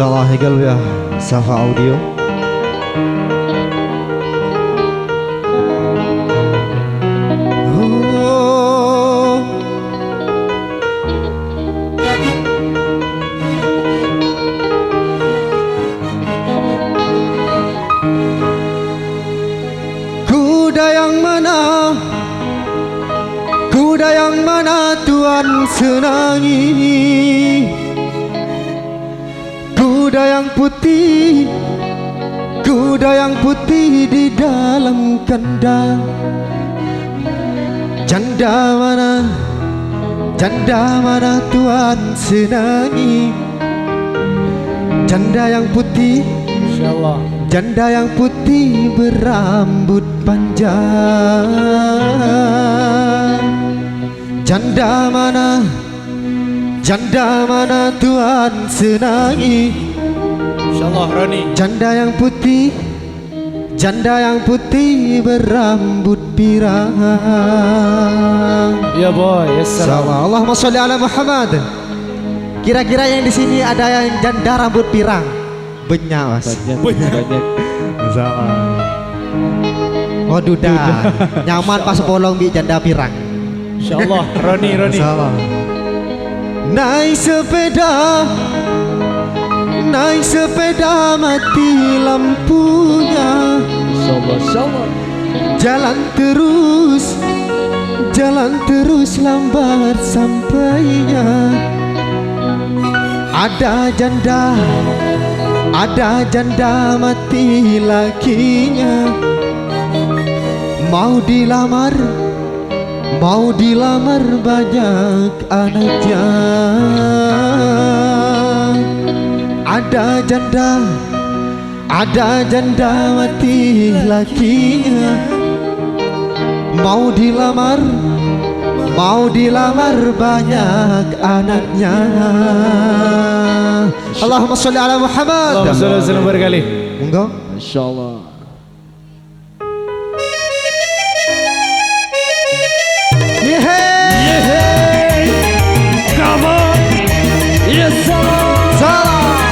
Salah hegal ya, Safa Audio. Kuda yang mana Tuhan senangi? Kuda yang putih, kuda yang putih di dalam kandang. Janda mana Tuhan senangi? Janda yang putih, insyaallah. Janda yang putih berambut panjang. Janda mana Tuhan senangi? Insyaallah Roni. Janda yang putih berambut pirang. Ya boy, assalamualaikum. Allahumma sholli ala Muhammad. Kira-kira yang di sini ada yang janda rambut pirang? Banyak mas. Banyak. Waduh dah. Nyaman pas polong bi janda pirang. Insyaallah Roni. Naik sepeda mati lampunya. Insyaallah. Jalan terus lambat sampainya. Ada janda mati lakinya. Mau dilamar banyak anaknya. Ada janda mati lakinya. Mau dilamar banyak anaknya. Allahumma sholli ala Muhammad. Allahumma sholli wa sallim berkali. Monggo. Insyaallah. Yeay. Come on. Yes sir. Salah.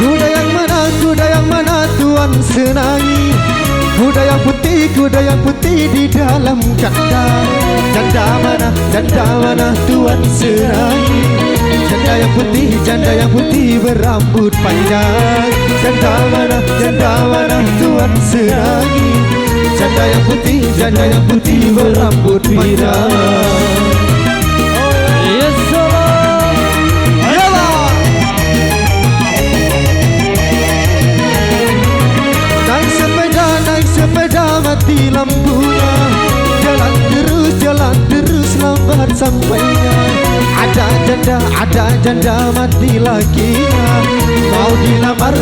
Kuda yang mana Tuhan senangi? Kuda yang putih di dalam kandang. Janda mana Tuhan senangi? Janda yang putih berambut panjang. Janda mana Tuhan senangi? Janda yang putih berambut panjang. Yes sir. Naik sepeda mati lampunya. Jalan terus lambat sampainya. Ada janda mati lakinya. Mau dilamar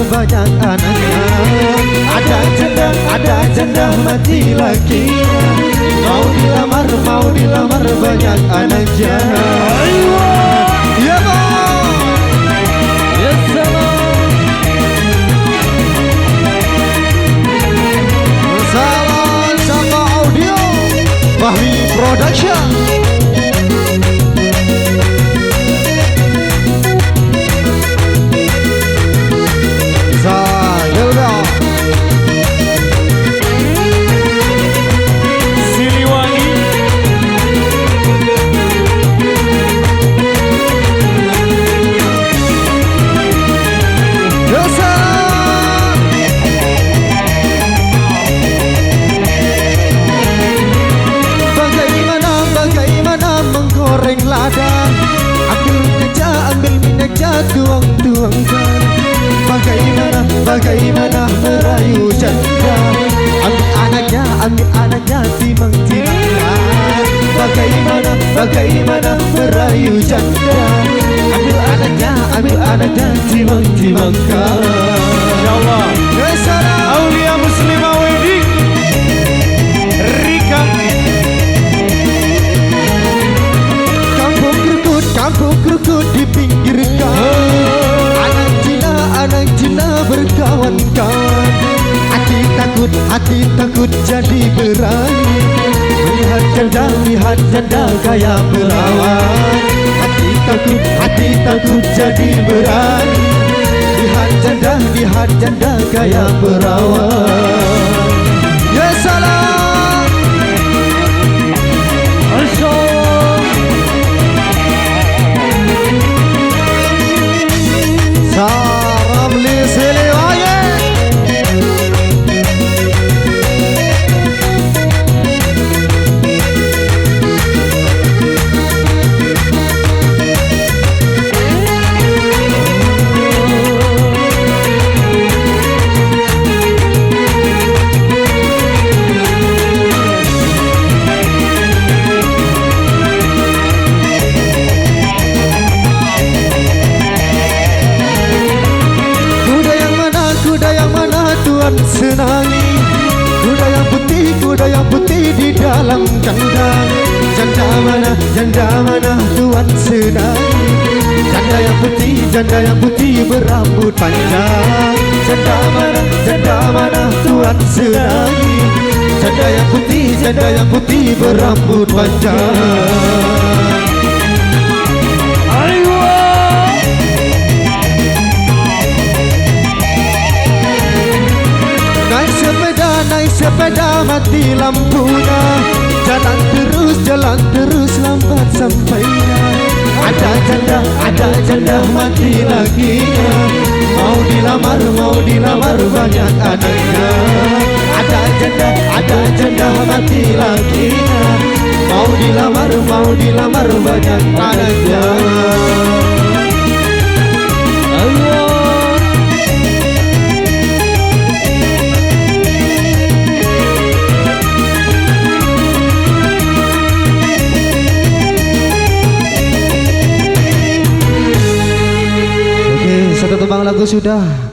banyak anaknya. Ada janda mati lakinya. Mau dilamar banyak anaknya. Ya bang. Yes sir. Salam Safa Audio Bahwi Production. Siliwangi. Bagaimana menggoreng lada? Ambil minyak tuang-tuangkan. Bagaimana merayu janda? Ambil anaknya timang-timangkan. Bagaimana merayu janda? Ambil anaknya timang-timangkan. Insyaallah. Aulia Muslimah Wedding. Rika. Kampung kerukut di pinggir kali. Anak Cina berkawan-kawan. Hati takut jadi berani. kayak perawan. Hati takut jadi berani. Lihat janda kayak perawan. Ya salam. Salam li Siliwangi. Kuda yang mana Tuhan senangi? Kuda yang putih di dalam kandang. Janda mana Tuhan senangi? Janda yang putih berambut panjang. Janda mana Tuhan senangi? Janda yang putih berambut panjang. Naik sepeda mati lampunya. Jalan terus lambat sampainya. Ada janda mati lakinya. Mau dilamar banyak anaknya. Ada janda mati lakinya. Mau dilamar banyak anaknya. Satu tembang lagu sudah.